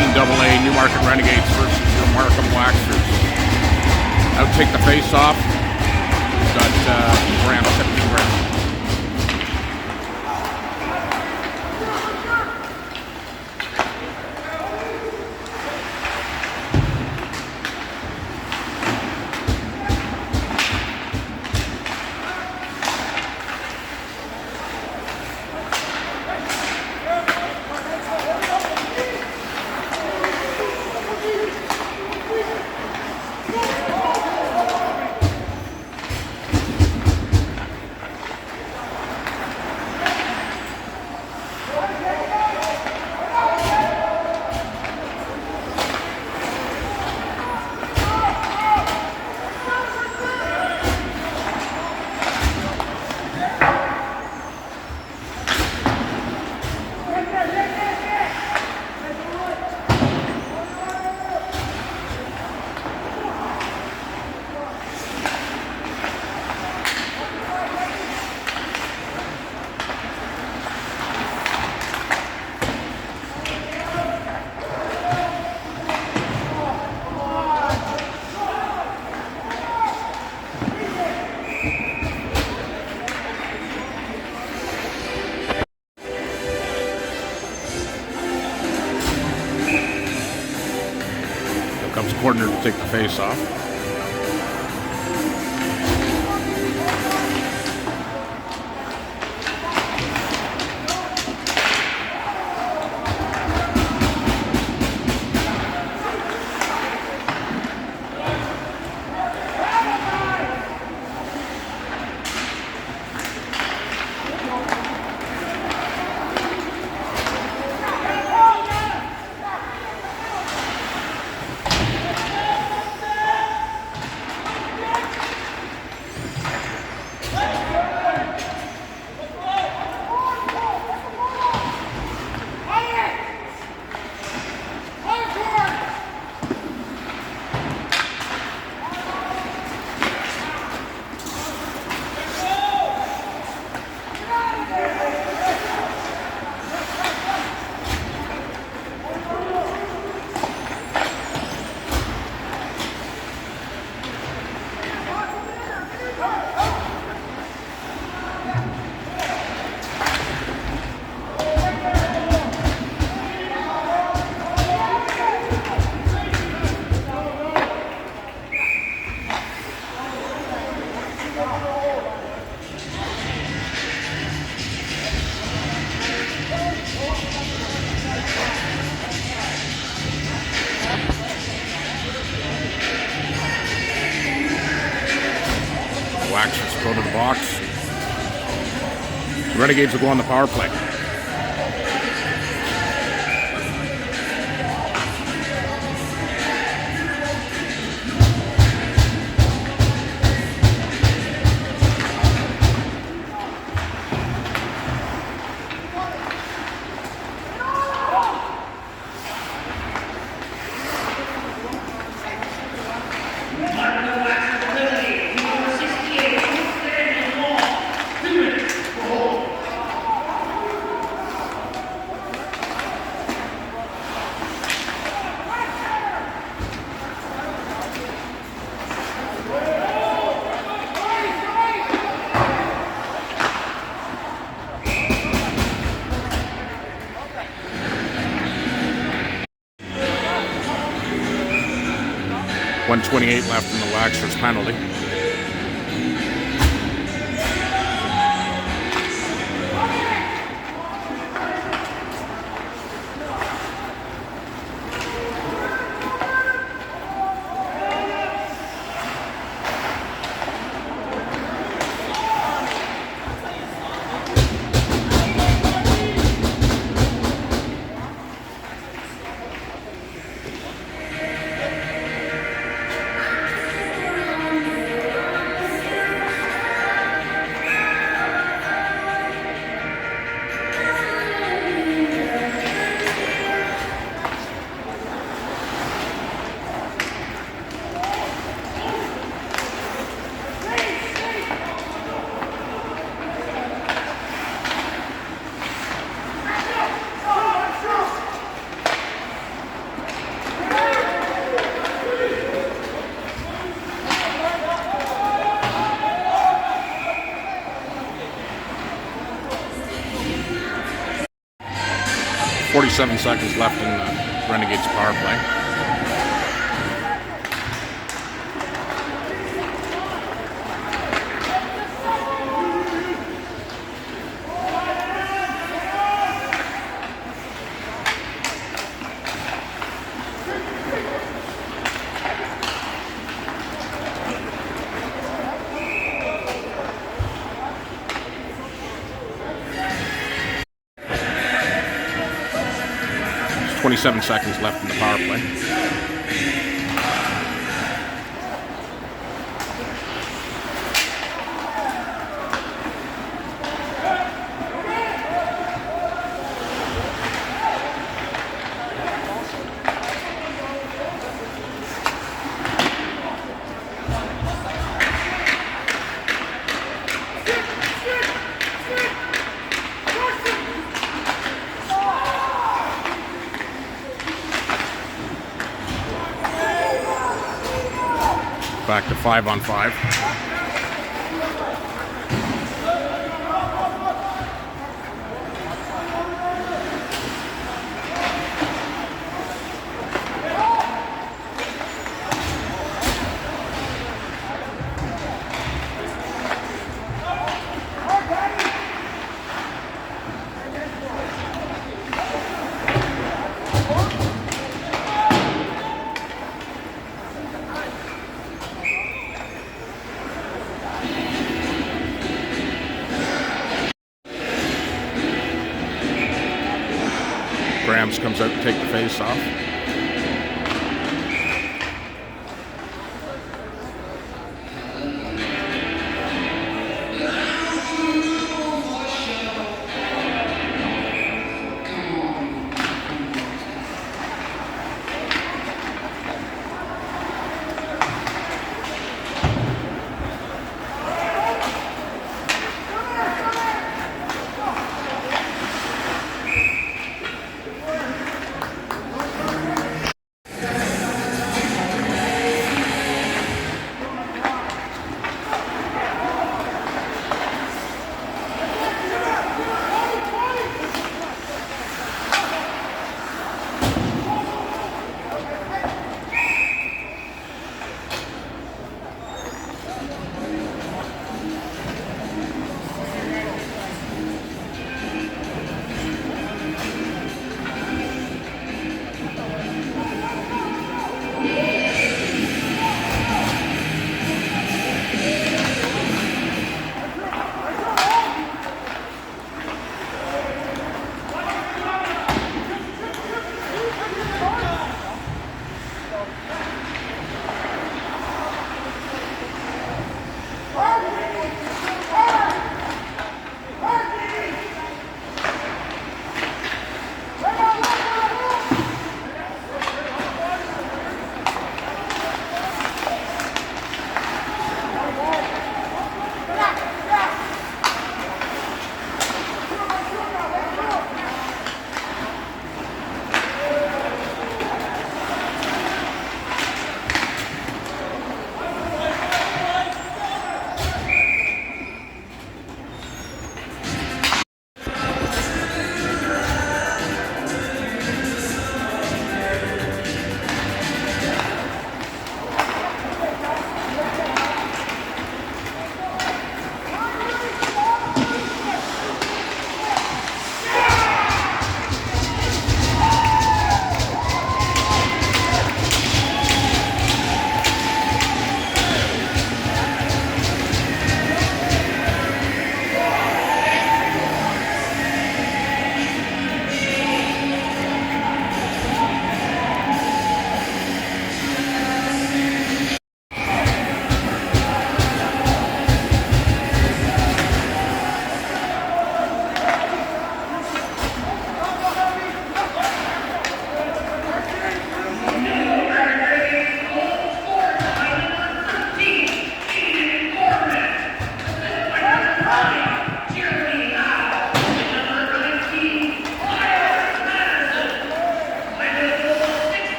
U18AA Newmarket Renegades versus your Markham Waxers. Out take the face off. Got grand 15 grand. Comes corner to take the face off. Waxers go to the box. The Renegades will go on the power play. .128 left in the Waxers penalty. 27 seconds left in the Renegades power play. There's 27 seconds left in the power play. Back to 5-on-5. Grams comes out to take the face off.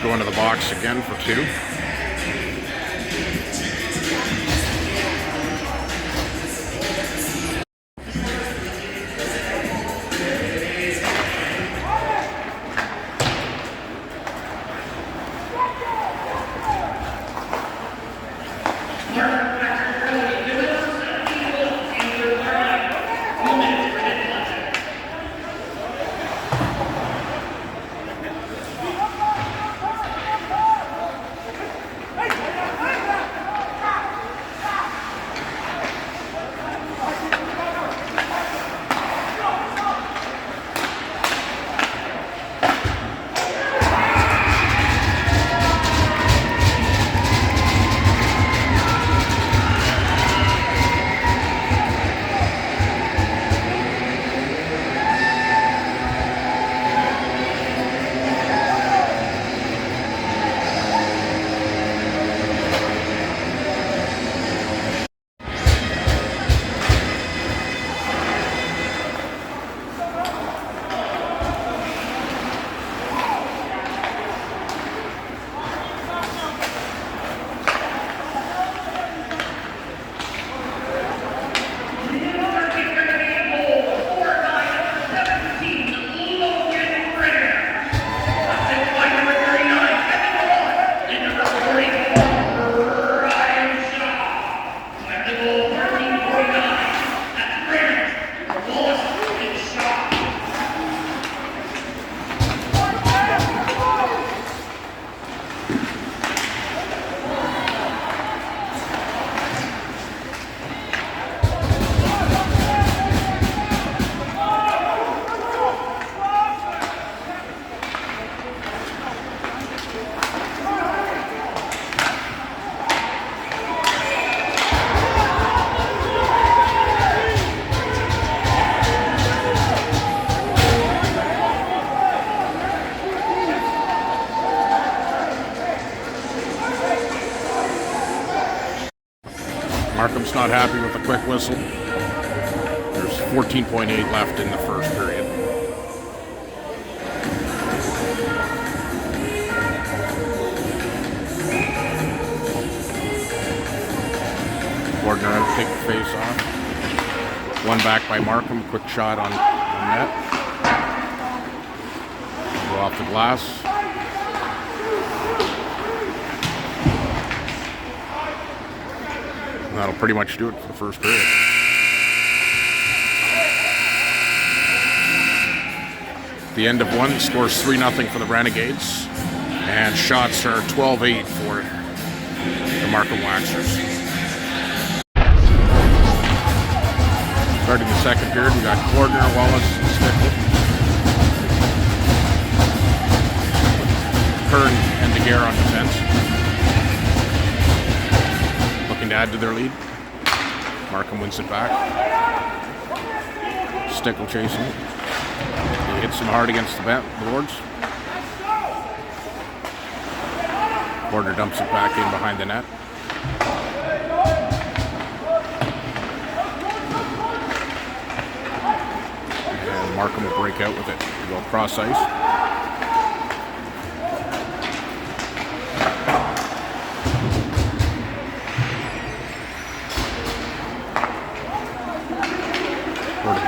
go into the box again for 2. Markham's not happy with the quick whistle. There's 14.8 left in the first period. Gordner out to take the face off. One back by Markham. Quick shot on net. Go off the glass. That'll pretty much do it for the first period. The end of one scores 3-0 for the Renegades, and shots are 12-8 for the Markham Waxers. Starting the second period, we got Gordner, Wallace, and Stickle. Kern and DeGare on defense. To add to their lead. Markham wins it back. Stickle chasing it. He hits him hard against the boards. Gordner dumps it back in behind the net. And Markham will break out with it. They go cross ice.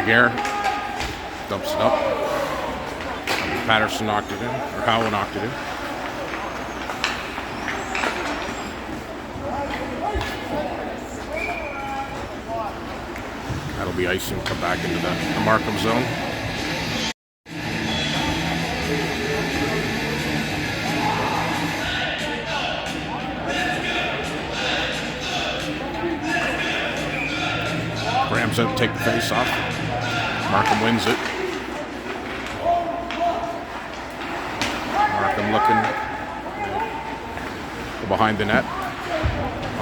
DeGare dumps it up. Patterson knocked it in, or Howell knocked it in. That'll be icing. Come back into the Markham zone. Graham's out to take the face off. Markham wins it. Markham looking behind the net.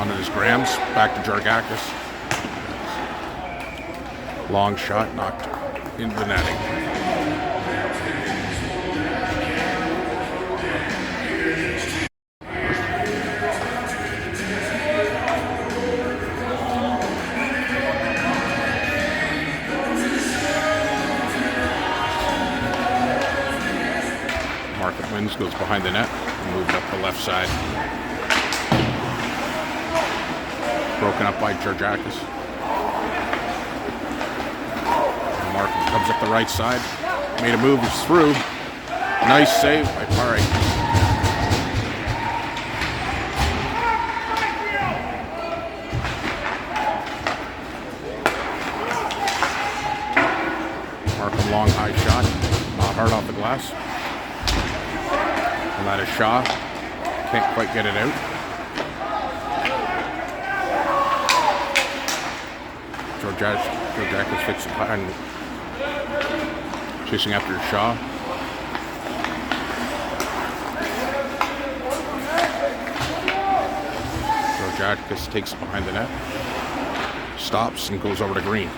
On it is Graham's. Back to Jargakis. Long shot knocked into the netting. Markham wins, goes behind the net. Moved up the left side. Broken up by Georgiakis. Markham comes up the right side. Made a move, he's through. Nice save by Pari. Markham long high shot. Not hard off the glass. And that is Shaw. Can't quite get it out. Georgiakis fixes it behind. Chasing after Shaw. Georgiakis takes it behind the net. Stops and goes over to Green.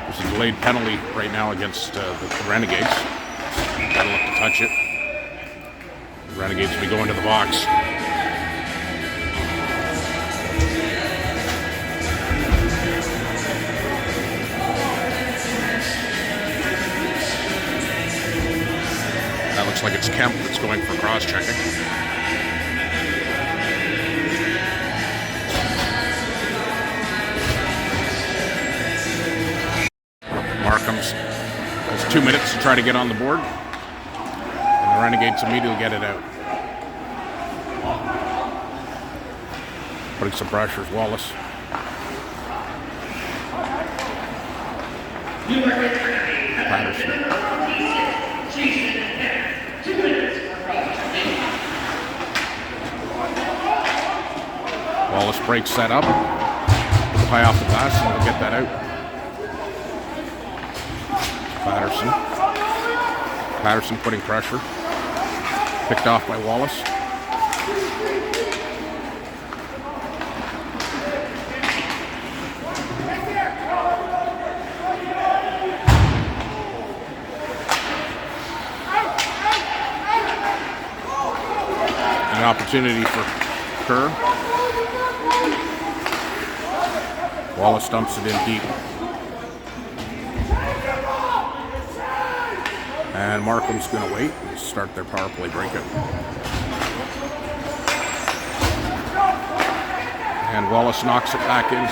There's a delayed penalty right now against the Renegades. Gotta look to touch it. The Renegades will be going to the box. That looks like it's Kemp that's going for cross-checking. Markham's has 2 minutes to try to get on the board. And the Renegades immediately get it out. Putting some pressure is Wallace. Patterson. Wallace breaks that up. High off the glass and we'll get that out. Patterson putting pressure. Picked off by Wallace. An opportunity for Kerr. Wallace dumps it in deep. And Markham's going to wait and start their power play breakout. And Wallace knocks it back in.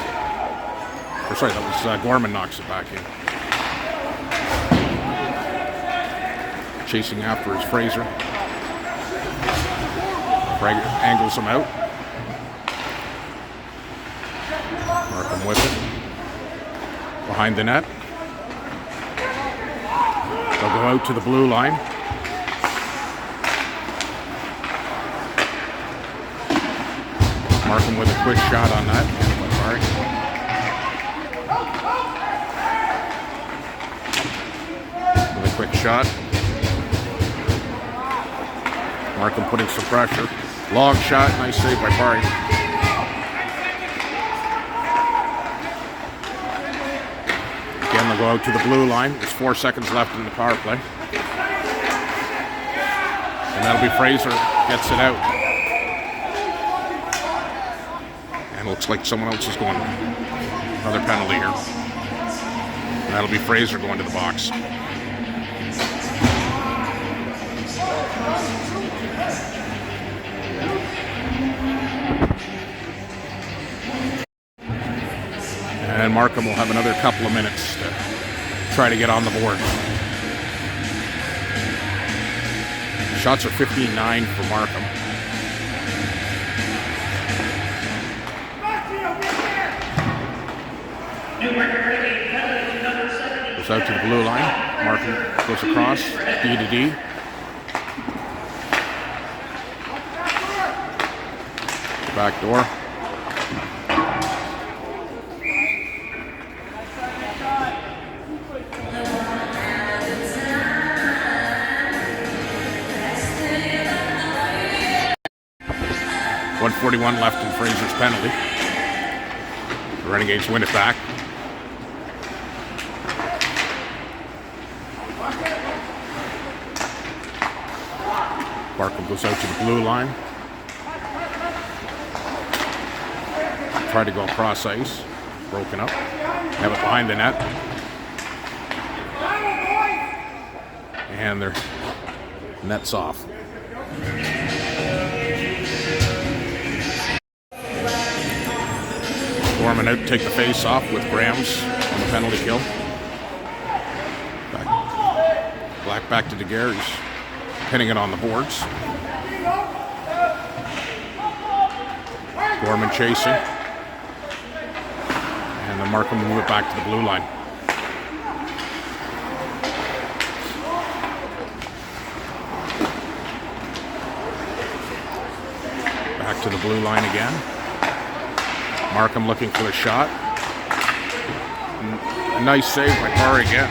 Or sorry, that was Gorman knocks it back in. Chasing after is Fraser. Angles him out. Markham with it. Behind the net. They'll go out to the blue line. Markham with a quick shot on that. With a quick shot. Markham putting some pressure. Long shot, nice save by Pari. Again, they'll go out to the blue line. There's 4 seconds left in the power play. And that'll be Fraser gets it out. And it looks like someone else is going. Another penalty here. And that'll be Fraser going to the box. And Markham will have another couple of minutes to try to get on the board. Shots are 15-9 for Markham. Goes out to the blue line. Markham goes across, D to D. Back door. .41 left in Fraser's penalty. The Renegades win it back. Markham goes out to the blue line. tried to go across ice. Broken up. Have it behind the net. And their net's off. Gorman out to take the face off with Grams on the penalty kill. Black back to DeGuerre. He's pinning it on the boards. Gorman chasing. And then Markham will move it back to the blue line. Back to the blue line again. Markham looking for the shot. A nice save by Parr again.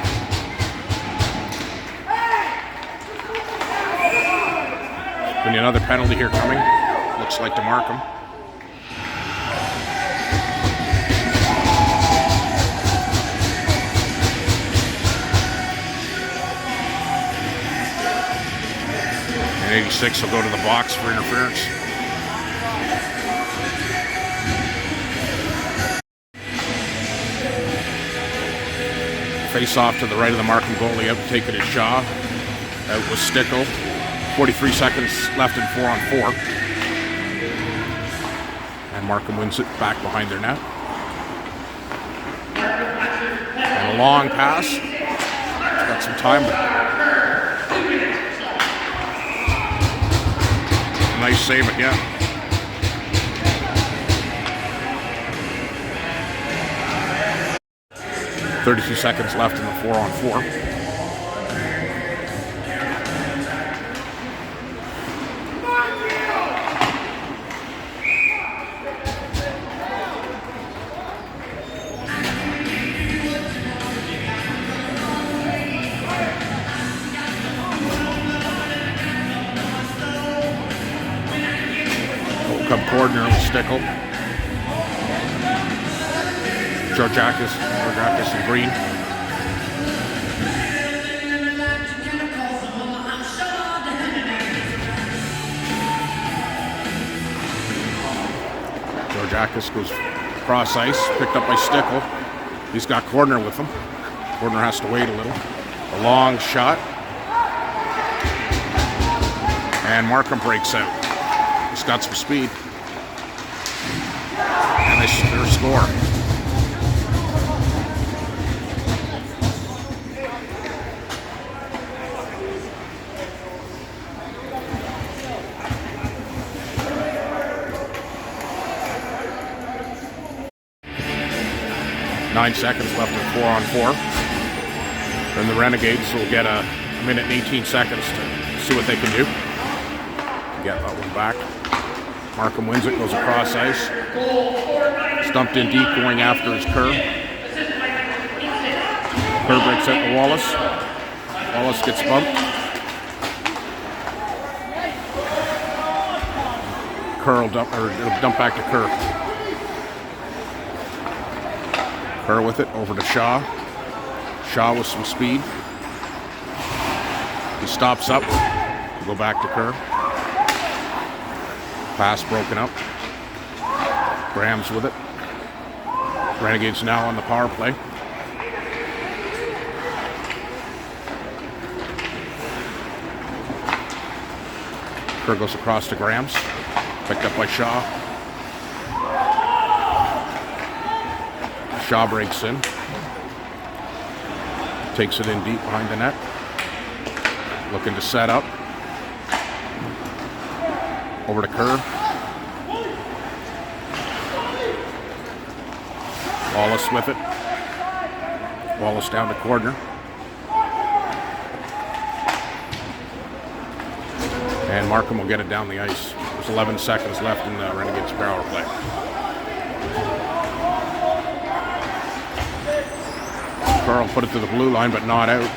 There'll be another penalty here coming. Looks like to Markham. And 86 will go to the box for interference. Face off to the right of the Markham goalie, out to take it as Shaw. Out was Stickle. 43 seconds left in 4-on-4. And Markham wins it back behind their net. And a long pass. Got some time. Nice save again. .32 seconds left in the 4-on-4. Come corner with Stickle. Georgiakis and Green. Georgiakis goes cross ice, picked up by Stickle. He's got corner with him. Corner has to wait a little. A long shot. And Markham breaks out. He's got some speed. And they score. Nine seconds left in 4-on-4. Then the Renegades will get a minute and 18 seconds to see what they can do. Get that one back. Markham wins it, goes across ice. Stumped in deep, going after his Kerr. Kerr breaks out to Wallace. Wallace gets bumped. Kerr will dump back to Kerr. Kerr with it, over to Shaw. Shaw with some speed. He stops up. Go back to Kerr. Pass broken up. Grams with it. Renegades now on the power play. Kerr goes across to Grams. Picked up by Shaw. Shaw breaks in. Takes it in deep behind the net. Looking to set up. Over to Kerr. Wallace with it. Wallace down the corner. And Markham will get it down the ice. There's 11 seconds left in the Renegades power play. Carl put it to the blue line, but not out.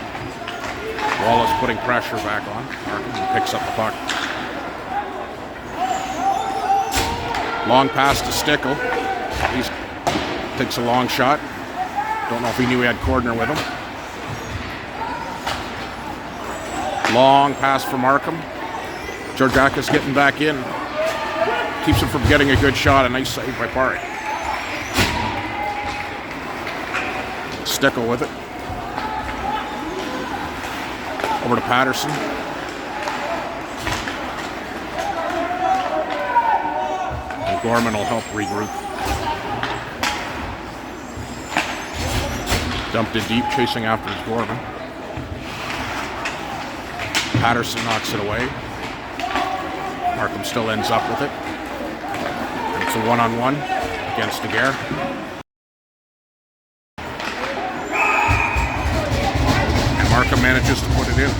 Wallace putting pressure back on. Markham picks up the puck. Long pass to Stickle. He takes a long shot. Don't know if he knew he had Cordner with him. Long pass for Markham. Georgiakis getting back in. Keeps him from getting a good shot. A nice save by Parry. Stickle with it. Over to Patterson. And Gorman will help regroup. Dumped it deep, chasing after his Gorman. Patterson knocks it away. Markham still ends up with it. And it's a one-on-one against Daguerre. And Markham manages to put it in.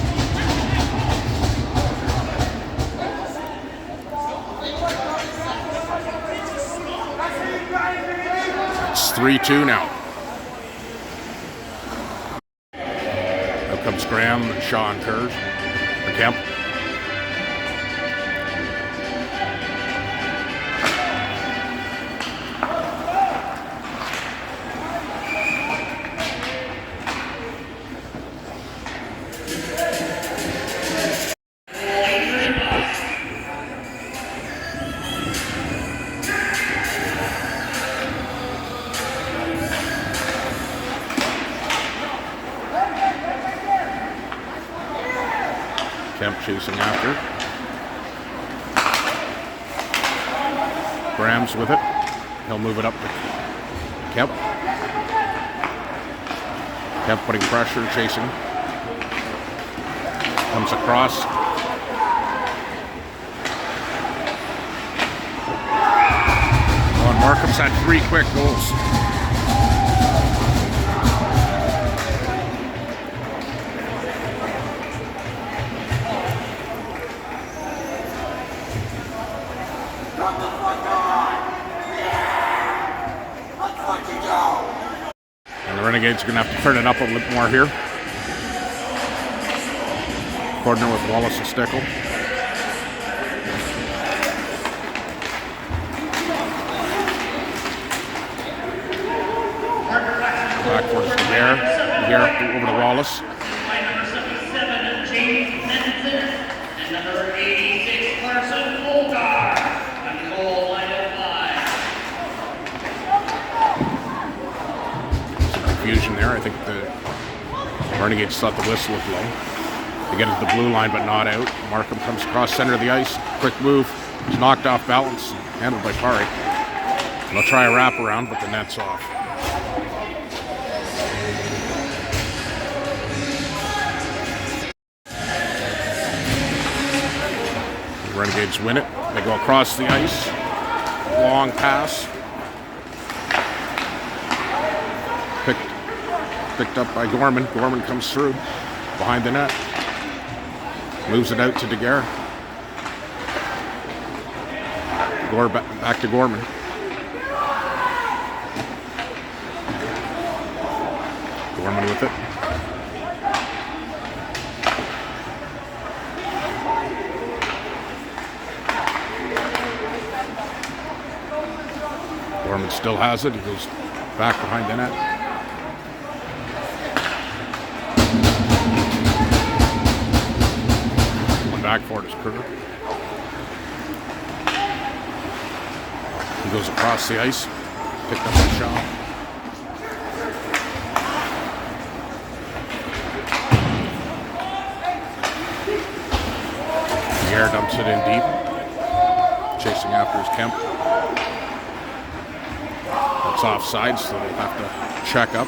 It's 3-2 now. Out comes Graham, Shaw, and Kurz. Or Kemp. Kemp chasing after. Graham's with it. He'll move it up to Kemp. Kemp putting pressure, chasing. Comes across. Oh, and Markham's had 3 quick goals. And the Renegades are going to have to turn it up a little more here. Coordinate with Wallace and Stickle. Back towards Daguerre. Here over to Wallace. Confusion there. I think the Renegades thought the whistle was low. They get it to the blue line, but not out. Markham comes across center of the ice. Quick move. He's knocked off balance. Handled by Parry. They'll try a wraparound, but the net's off. The Renegades win it. They go across the ice. Long pass. Picked up by Gorman. Gorman comes through behind the net. Moves it out to Daguerre. Back to Gorman. Gorman with it. Gorman still has it. He goes back behind the net. Back for it is Kruger. He goes across the ice. Picked up the shot. The air dumps it in deep. Chasing after his Kemp. That's offside, so they'll have to check up.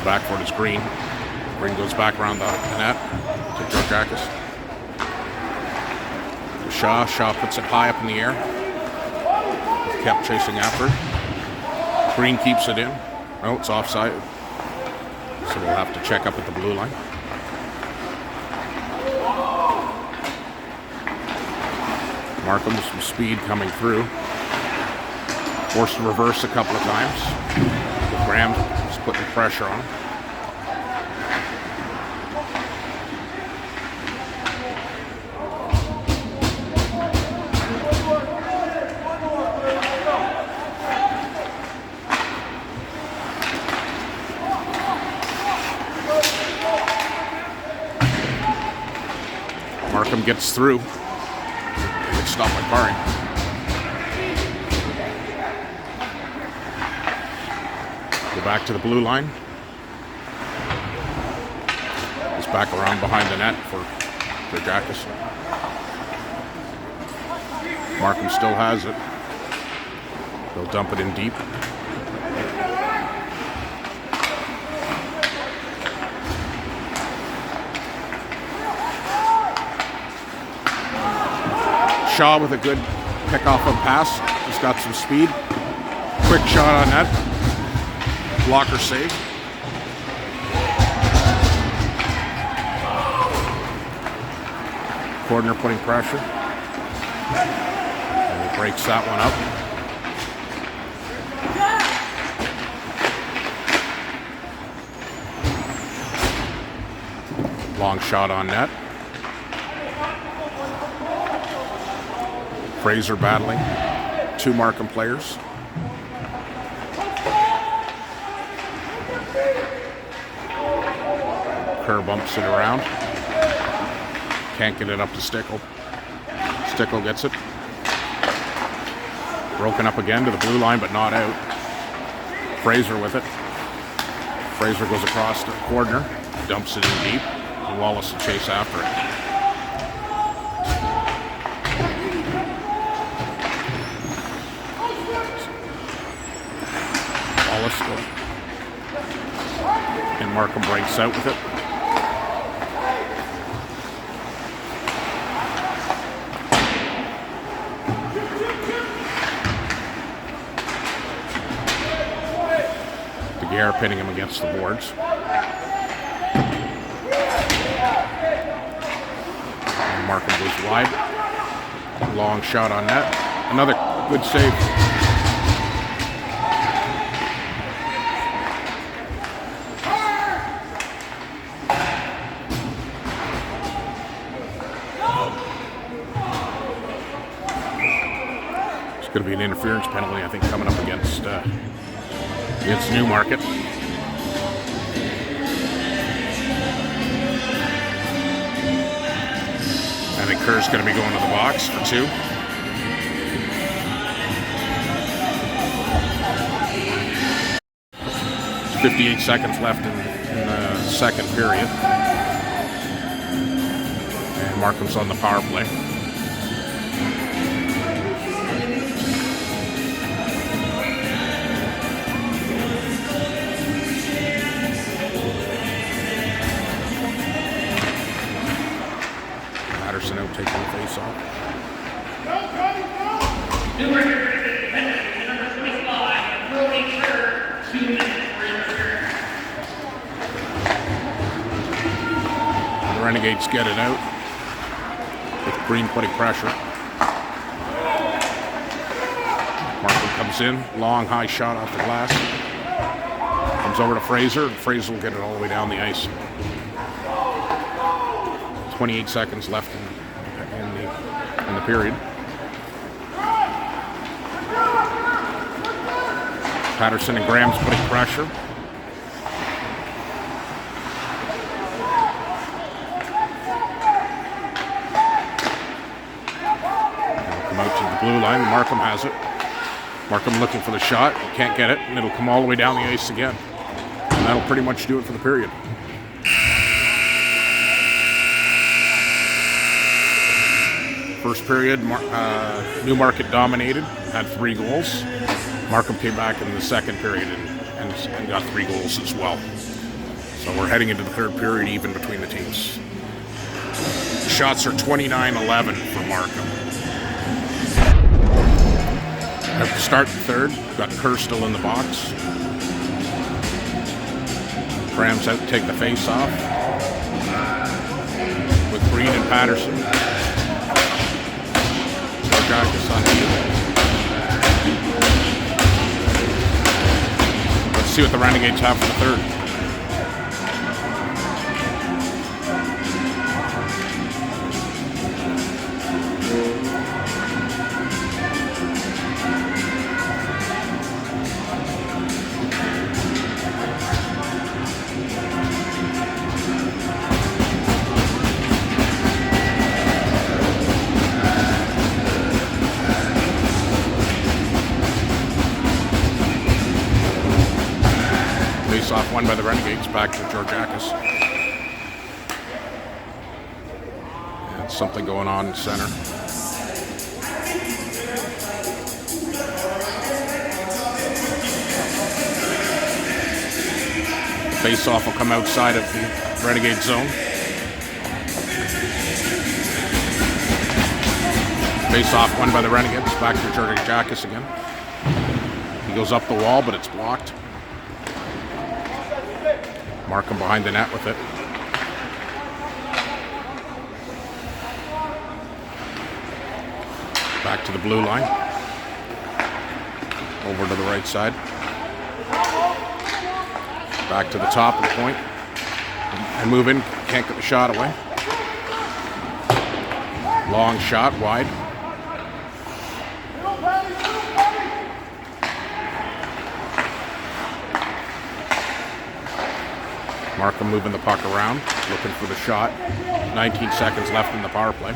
Back for it is Green. Green goes back around the net to Georgiakis. Shaw puts it high up in the air. Kept chasing after it. Green keeps it in. Oh, it's offside. So we'll have to check up at the blue line. Markham with some speed coming through. Forced to reverse a couple of times. With Graham just putting pressure on him. Markham gets through. It's stopped by Parry. Go back to the blue line. He's back around behind the net for Jackas. Markham still has it. They'll dump it in deep. Shaw with a good pick-off and pass. He's got some speed. Quick shot on net. Blocker save. Corner putting pressure. And he breaks that one up. Long shot on net. Fraser battling 2 Markham players. Kerr bumps it around. Can't get it up to Stickle. Stickle gets it. Broken up again to the blue line, but not out. Fraser with it. Fraser goes across the corner, dumps it in deep, and Wallace will chase after it. And Markham breaks out with it. DeGuerre pinning him against the boards. And Markham goes wide. Long shot on net. Another good save. Going to be an interference penalty, I think, coming up against Newmarket. I think Kerr's going to be going to the box for 2. There's 58 seconds left in the second period. And Markham's on the power play. Out taking the face off. Newmarket Renegades Penalty, number 25, Brody Kerr, 2 minutes for interference. The Renegades get it out with Green putting pressure. Markham comes in, long high shot off the glass. Comes over to Fraser, and Fraser will get it all the way down the ice. 28 seconds left in the period. Patterson and Graham's putting pressure. It'll come out to the blue line. Markham has it. Markham looking for the shot. Can't get it, and it'll come all the way down the ice again. And that'll pretty much do it for the period. First period, Newmarket dominated, had 3 goals. Markham came back in the second period and got 3 goals as well. So we're heading into the third period even between the teams. The shots are 29-11 for Markham. At the start of the third, we've got Kerr still in the box. Graham's out to take the face off with Green and Patterson. Let's see what the Renegades have for the third. won by the Renegades, back to Georgiakis. And something going on in center. Face-off will come outside of the Renegade zone. Face-off won by the Renegades, back to Georgiakis again. He goes up the wall, but it's blocked. Markham behind the net with it. Back to the blue line. Over to the right side. Back to the top of the point. And move in. Can't get the shot away. Long shot, wide. Markham moving the puck around, looking for the shot. 19 seconds left in the power play.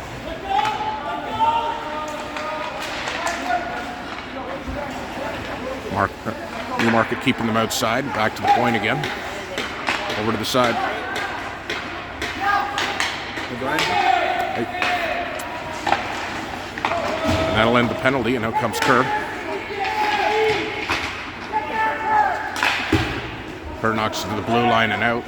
Newmarket keeping them outside. Back to the point again. Over to the side. And that'll end the penalty, and out comes Kerr. Kerr knocks to the blue line and out.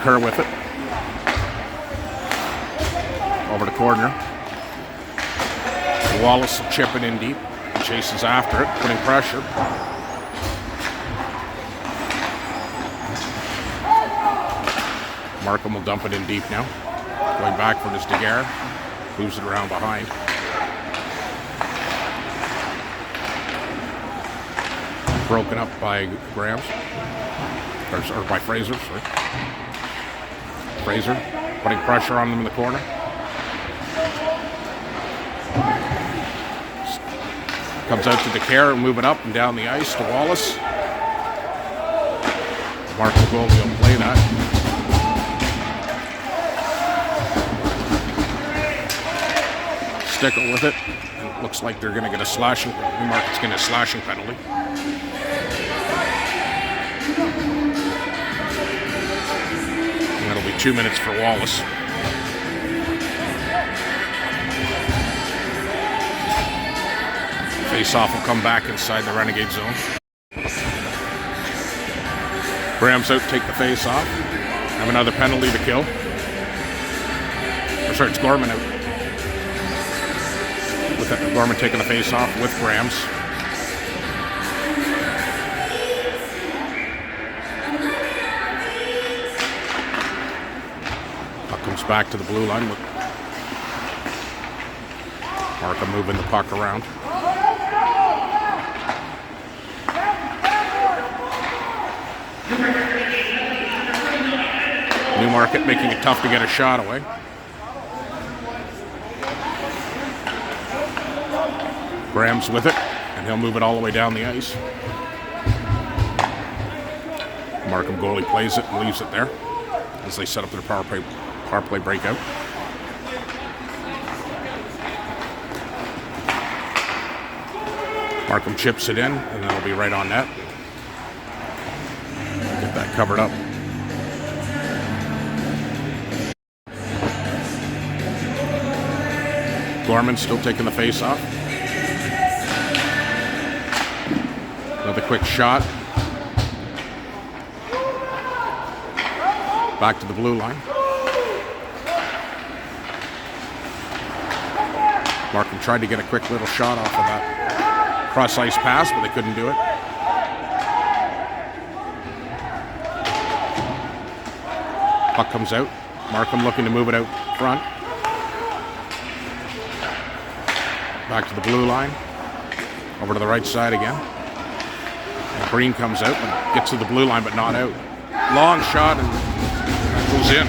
Kerr with it. Over to corner. Wallace chipping in deep. Chases after it, putting pressure. Markham will dump it in deep now. Going back for his Daguerre. Moves it around behind. Broken up by Grahams. Or by Fraser, sorry. Fraser putting pressure on them in the corner. Comes out to Daguerre and move it up and down the ice to Wallace. Markham Goal will play that. Stickle with it. It looks like they're going to get a slashing. Newmarket's getting a slashing penalty. And that'll be 2 minutes for Wallace. Face-off will come back inside the Renegade zone. Graham's out to take the face-off. Have another penalty to kill. Or sorry, it's Gorman out. With that, Gorman taking the face-off with Graham's. Puck comes back to the blue line with Markham moving the puck around. Newmarket making it tough to get a shot away. Graham's with it, and he'll move it all the way down the ice. Markham goalie plays it and leaves it there as they set up their power play breakout. Markham chips it in, and that'll be right on net. Get that covered up. Gorman still taking the face off. Another quick shot. Back to the blue line. Markham tried to get a quick little shot off of that cross-ice pass, but they couldn't do it. Puck comes out. Markham looking to move it out front. Back to the blue line. Over to the right side again. And Green comes out and gets to the blue line, but not out. Long shot and goes in.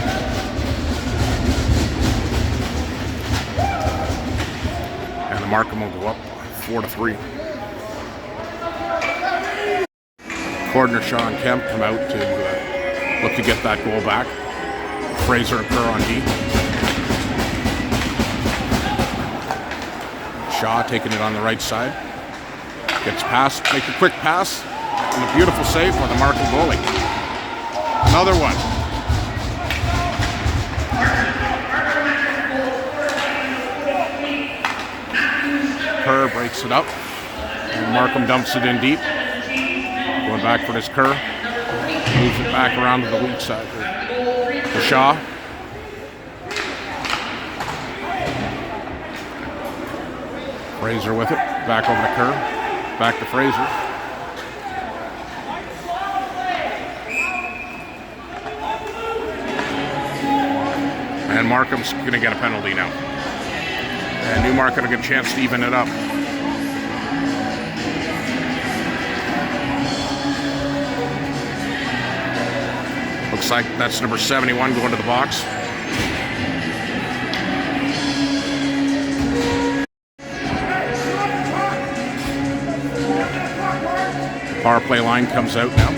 And the Markham will go up 4-3. Corner Sean Kemp come out to look to get that goal back. Fraser and Kerr on D. Shaw taking it on the right side. Gets past, make a quick pass, and a beautiful save by the Markham goalie. Another one. Kerr breaks it up, and Markham dumps it in deep. Going back for this Kerr. Moves it back around to the weak side to Shaw. Fraser with it. Back over to Kerr. Back to Fraser. And Markham's going to get a penalty now. And Newmarket will get a chance to even it up. Looks like that's number 71 going to the box. Power play line comes out now.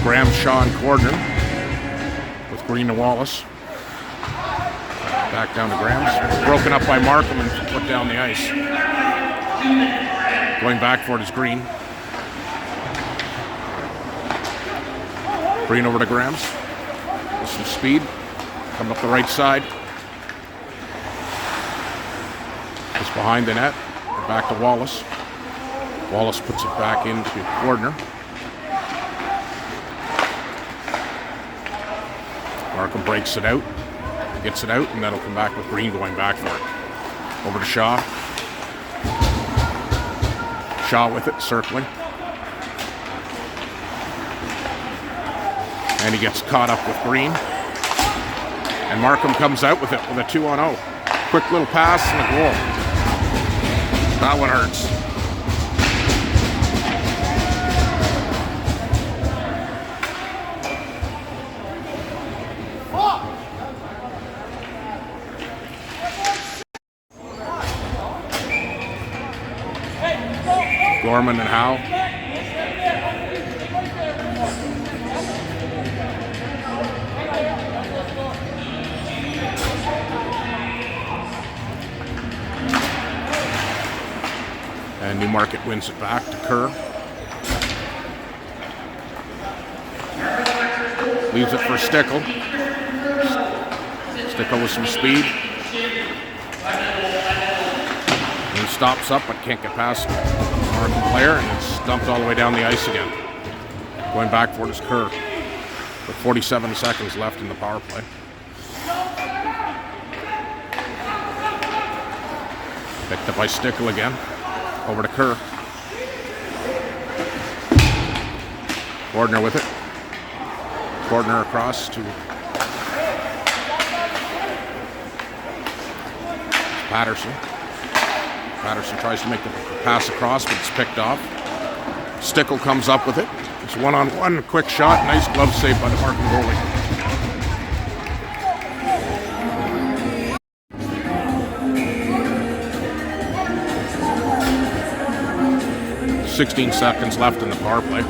Graham, Shaw, and Cordner with Green and Wallace. Back down to Graham's. Broken up by Markham and put down the ice. Going back for it is Green. Green over to Graham's. With some speed. Coming up the right side. It's behind the net. Back to Wallace. Wallace puts it back into Cordner. Markham breaks it out. Gets it out, and that'll come back with Green going back for it. Over to Shaw. Shaw with it, circling. And he gets caught up with Green. And Markham comes out with it with a 2-on-0. Quick little pass and a goal. That one hurts. Gorman and Howe. And Newmarket wins it back to Kerr. Leaves it for Stickle. Stickle with some speed. And he stops up but can't get past Markham player, and it's dumped all the way down the ice again. Going back for it is Kerr with 47 seconds left in the power play. Picked up by Stickle again. Over to Kerr. Cordner with it. Cordner across to Patterson. Patterson tries to make the pass across, but it's picked off. Stickle comes up with it. It's one-on-one, quick shot. Nice glove save by the Markham goalie. .16 seconds left in the power play.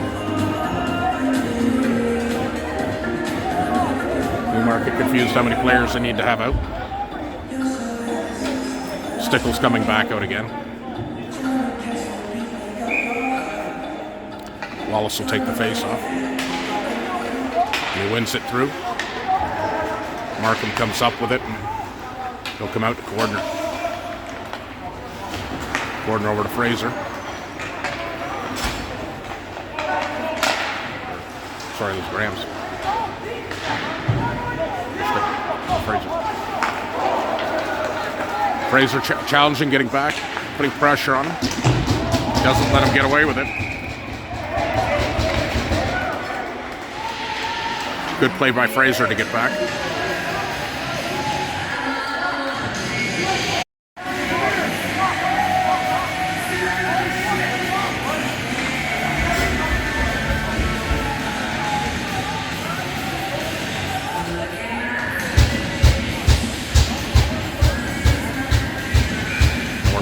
Newmarket confused how many players they need to have out. Stickle's coming back out again. Wallace will take the face off. And he wins it through. Markham comes up with it, and he'll come out to Cordner. Cordner over to Fraser. Sorry, those Grams. Fraser challenging, getting back, putting pressure on him. Doesn't let him get away with it. Good play by Fraser to get back.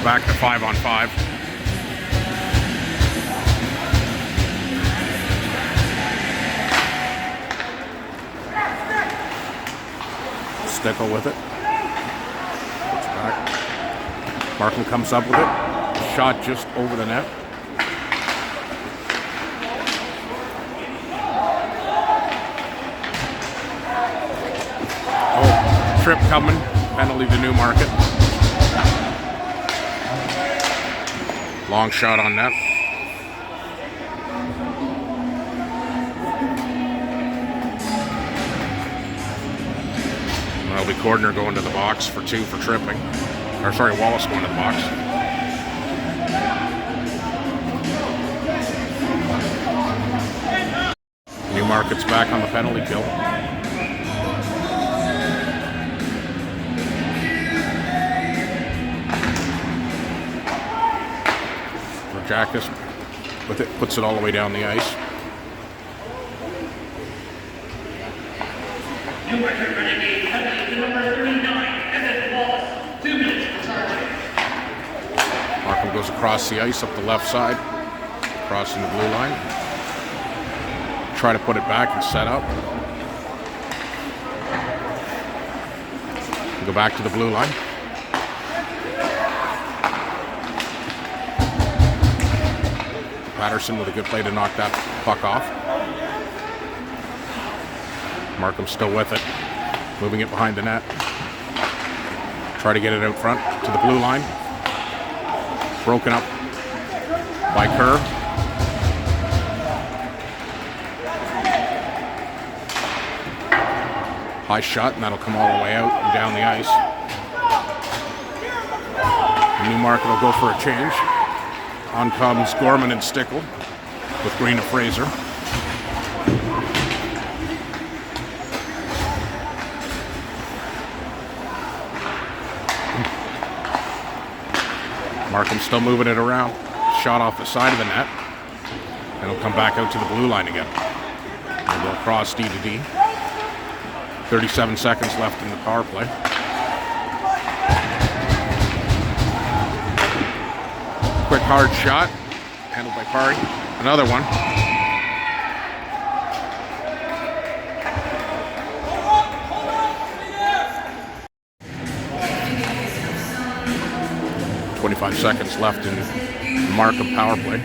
Back to 5-on-5. Stickle with it. Puts back. Markham comes up with it. Shot just over the net. Oh, trip coming. Penalty to Newmarket. Long shot on net. That'll be Cordner going to the box for 2 for tripping. Or sorry, Wallace going to the box. Newmarket's back on the penalty kill. Jackus with it, puts it all the way down the ice. Newmarket Renegades Penalty to number 39, Wallace. 2 minutes for charging. Markham goes across the ice up the left side, crossing the blue line. Try to put it back and set up. Go back to the blue line. Patterson with a good play to knock that puck off. Markham still with it, moving it behind the net. Try to get it out front to the blue line. Broken up by Kerr. High shot, and that'll come all the way out and down the ice. Newmarket will go for a change. On comes Gorman and Stickle with Green and Fraser. Markham still moving it around. Shot off the side of the net. And it'll come back out to the blue line again. We'll go across D to D. 37 seconds left in the power play. Quick hard shot, handled by Parry. Another one. .25 seconds left in the Markham power play.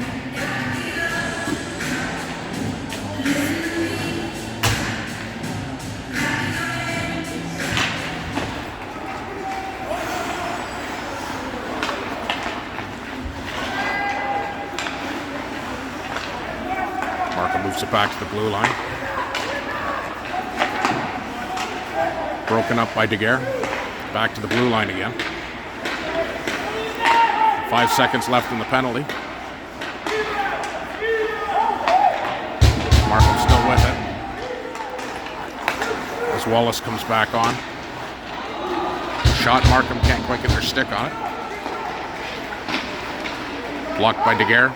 Markham moves it back to the blue line. Broken up by Daguerre. Back to the blue line again. 5 seconds left in the penalty. Markham still with it. As Wallace comes back on. Shot, Markham can't quite get their stick on it. Blocked by Daguerre.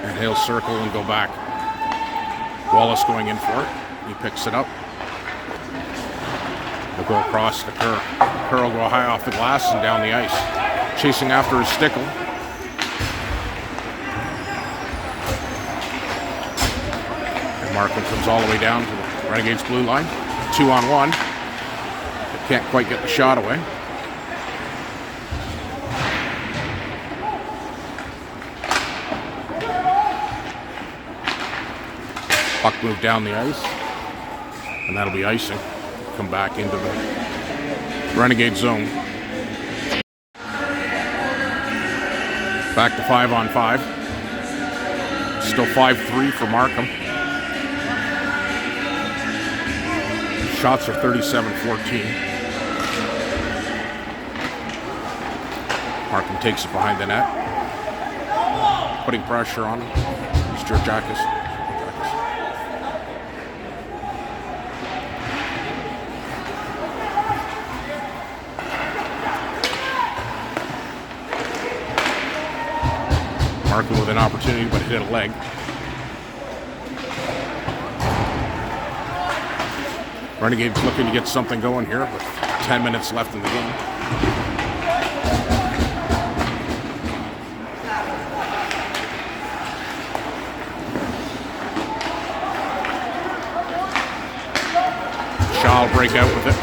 And he'll circle and go back. Wallace going in for it. He picks it up. They'll go across to Kerr. Kerr will go high off the glass and down the ice. Chasing after his Stickle. And Markham comes all the way down to the Renegades blue line. 2-on-1. They can't quite get the shot away. Puck moved down the ice. And that'll be icing. Come back into the Renegade zone. Back to 5-on-5. Still 5-3 for Markham. Shots are 37-14. Markham takes it behind the net. Putting pressure on him. Mr. Jackus. Markham with an opportunity, but hit a leg. Renegades looking to get something going here with 10 minutes left in the game. Shaw will break out with it.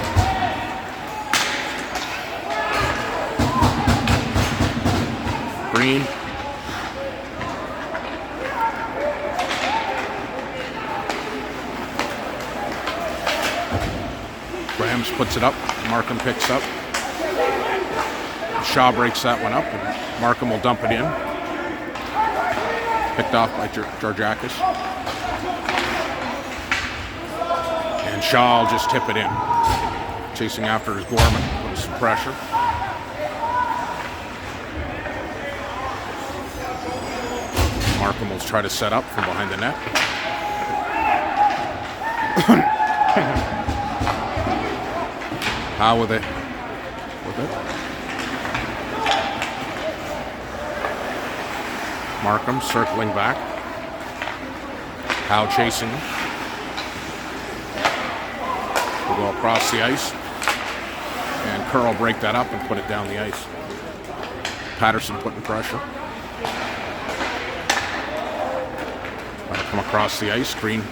Green. Grams puts it up. Markham picks up. Shaw breaks that one up, and Markham will dump it in. Picked off by Georgiakis. And Shaw will just tip it in. Chasing after his Gorman, putting some pressure. Markham will try to set up from behind the net. How with it? Markham circling back. Howe chasing. We'll go across the ice. And Kerr will break that up and put it down the ice. Patterson putting pressure. That'll come across the ice. Green.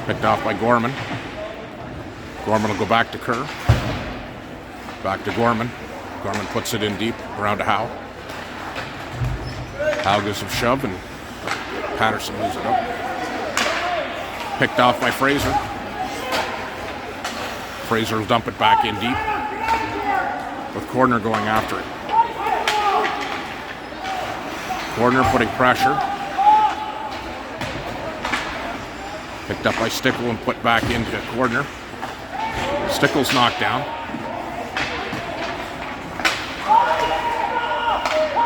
Picked off by Gorman. Gorman will go back to Kerr. Back to Gorman. Gorman puts it in deep around to Howe. Howe gives him a shove and Patterson moves it up. Picked off by Fraser. Fraser will dump it back in deep. With Corner going after it. Corner putting pressure. Picked up by Stickle and put back into Corner. Stickle's knocked down.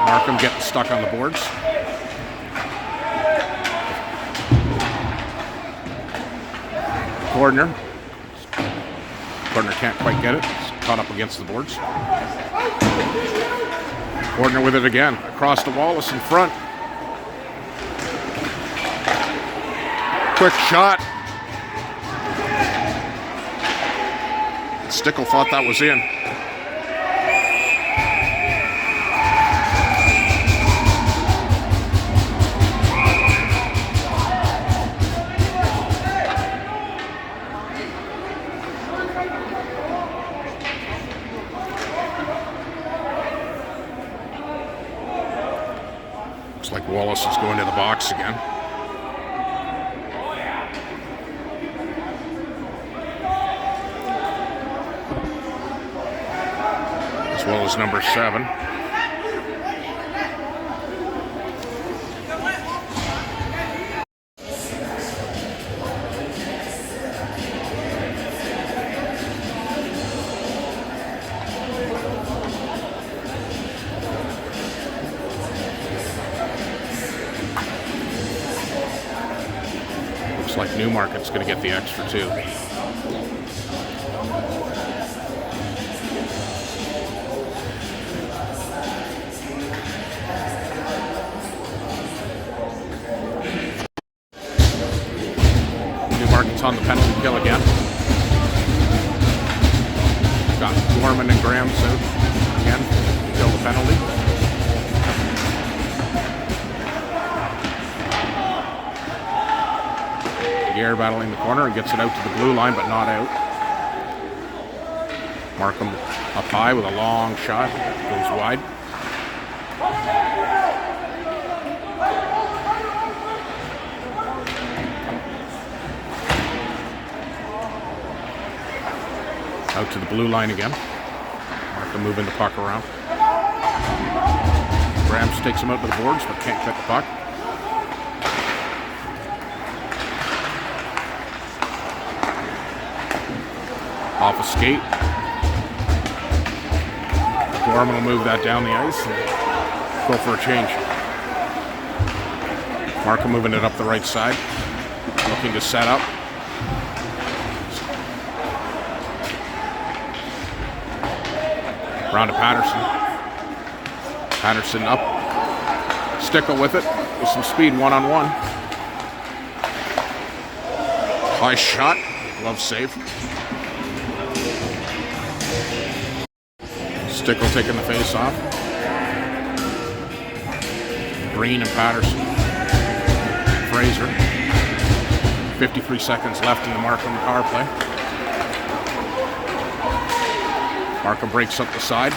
Markham getting stuck on the boards. Corner can't quite get it. It's caught up against the boards. Corner with it again. Across to Wallace in front. Quick shot. Stickle thought that was in. Looks like Wallace is going to the box again. As well as number 7. Looks like Newmarket's going to get the extra 2. Newmarket's on the penalty kill again. Got Gorman and Graham out again to kill the penalty. Gare battling the corner and gets it out to the blue line, but not out. Markham up high with a long shot. Goes wide. Out to the blue line again. Markham moving the puck around. Grams takes him out to the boards, but can't get the puck. Off a skate. Gorman will move that down the ice and go for a change. Markham moving it up the right side. Looking to set up. Round to Patterson. Patterson up. Stickle with it. With some speed one-on-one. High shot. Glove save. Stickle taking the face off. Green and Patterson. Fraser. 53 seconds left in the Markham power play. Markham breaks up the side.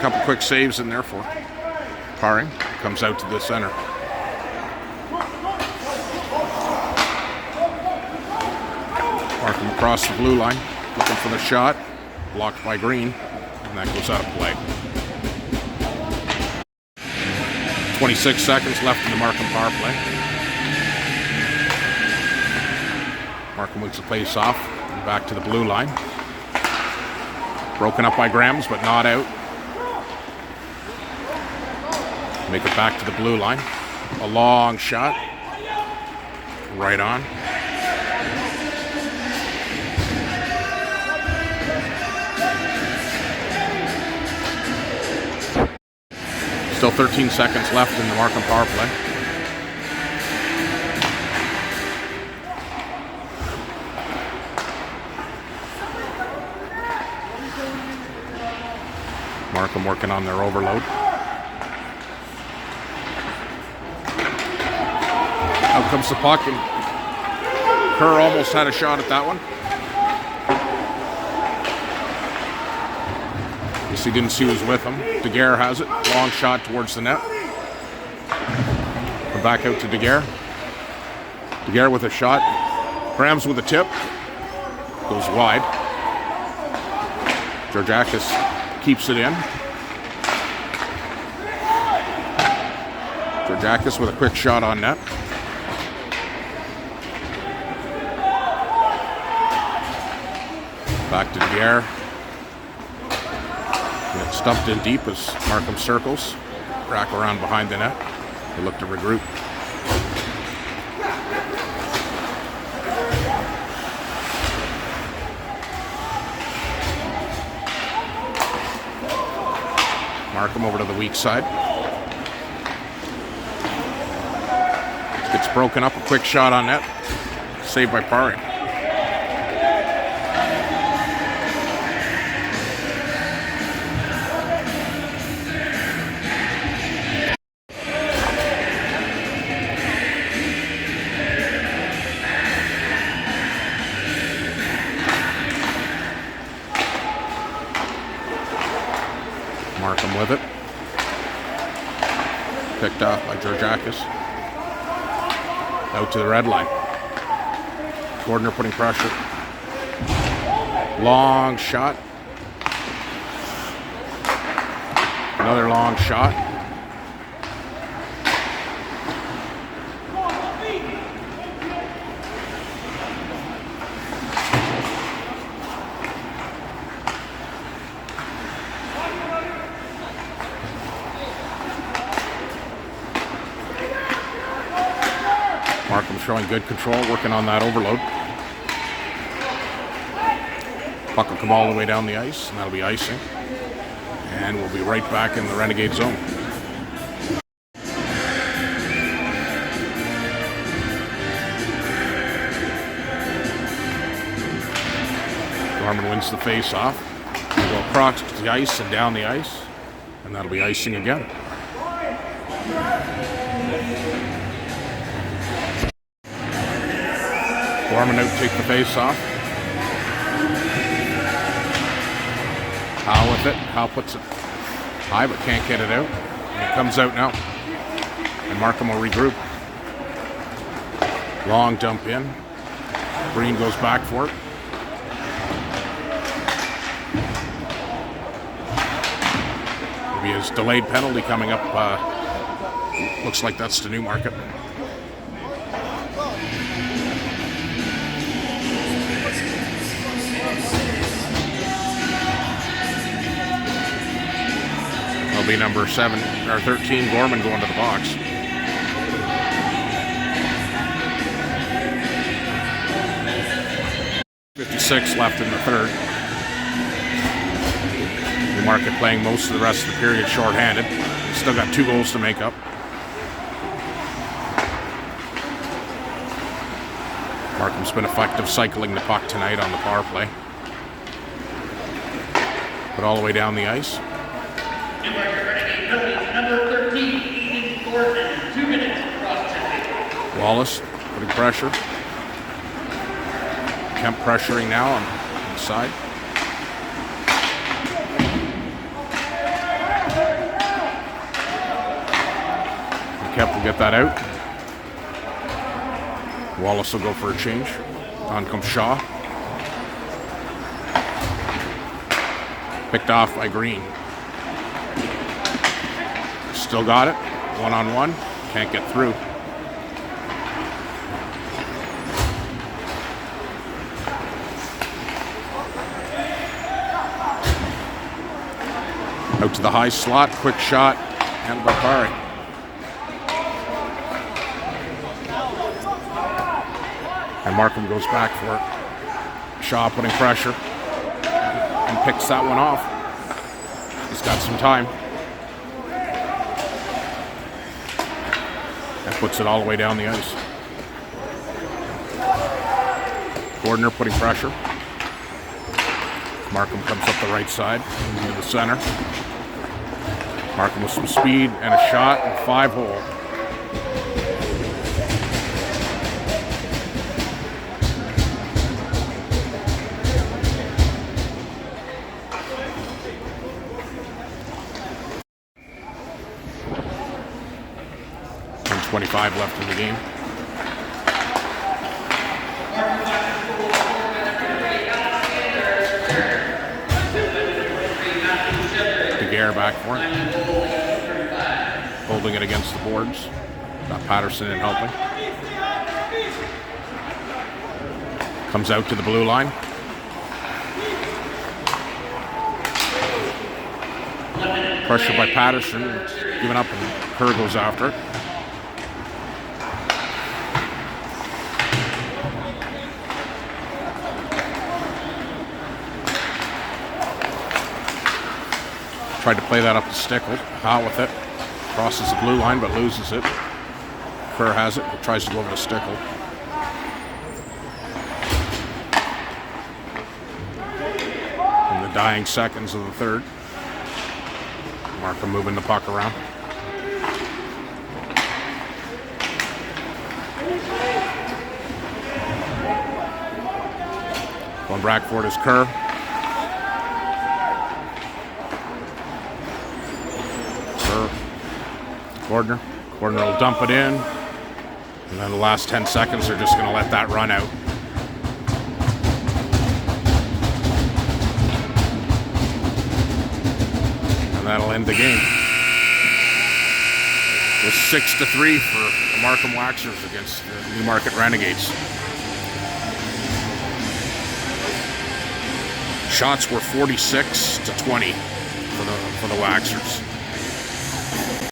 Couple quick saves in there for Parring. Comes out to the center. Markham across the blue line, looking for the shot. Blocked by Green, and that goes out of play. 26 seconds left in the Markham power play. Markham wins the face off, and back to the blue line. Broken up by Grams, but not out. Make it back to the blue line. A long shot. Right on. Still 13 seconds left in the Markham power play. Markham working on their overload. Out comes the puck, and Kerr almost had a shot at that one. Guess he didn't see who was with him. Daguerre has it. Long shot towards the net. Come back out to Daguerre. Daguerre with a shot. Grams with a tip. Goes wide. Georgiakis keeps it in. Georgiakis with a quick shot on net. Back to Daguerre. Stumped in deep as Markham circles. Rack around behind the net. They look to regroup. Markham over to the weak side. Gets broken up. A quick shot on net. Saved by Parring. Markham with it. Picked off by Georgiakis. Out to the red line. Gordner putting pressure. Long shot. Another long shot. Markham showing good control, working on that overload. Puck will come all the way down the ice, and that'll be icing. And we'll be right back in the Renegade zone. Gorman wins the face-off. We'll go across the ice and down the ice, and that'll be icing again. Gorman out to take the face off. Howe with it. Howe puts it high but can't get it out. And it comes out now. And Markham will regroup. Long dump in. Green goes back for it. Maybe his delayed penalty coming up. Looks like that's to Newmarket. It'll be number 7 or 13 Gorman going to the box. .56 left in the third. Newmarket playing most of the rest of the period shorthanded. Still got 2 goals to make up. Markham's been effective cycling the puck tonight on the power play. But all the way down the ice. Newmarket Renegades Penalty, number 13. Wallace putting pressure. Kemp pressuring now on the side. And Kemp will get that out. Wallace will go for a change. On comes Shaw. Picked off by Green. Still got it. One-on-one. Can't get through. Out to the high slot. Quick shot. And Bakari. And Markham goes back for it. Shaw putting pressure. And picks that one off. He's got some time. And puts it all the way down the ice. Gordner putting pressure. Markham comes up the right side into the center. Markham with some speed and a shot and 5-hole. And 25 left in the game. Air back for it. Holding it against the boards. Got Patterson in helping. Comes out to the blue line. Pressure by Patterson. Giving up and Kerr goes after it. Tried to play that up to Stickle. Howe with it. Crosses the blue line but loses it. Kerr has it, but tries to go over to Stickle. In the dying seconds of the third. Markham moving the puck around. Going back for it is Kerr. Gordner will dump it in, and then the last 10 seconds they're just going to let that run out. And that'll end the game. It was 6-3 for the Markham Waxers against the Newmarket Renegades. Shots were 46-20 for the Waxers.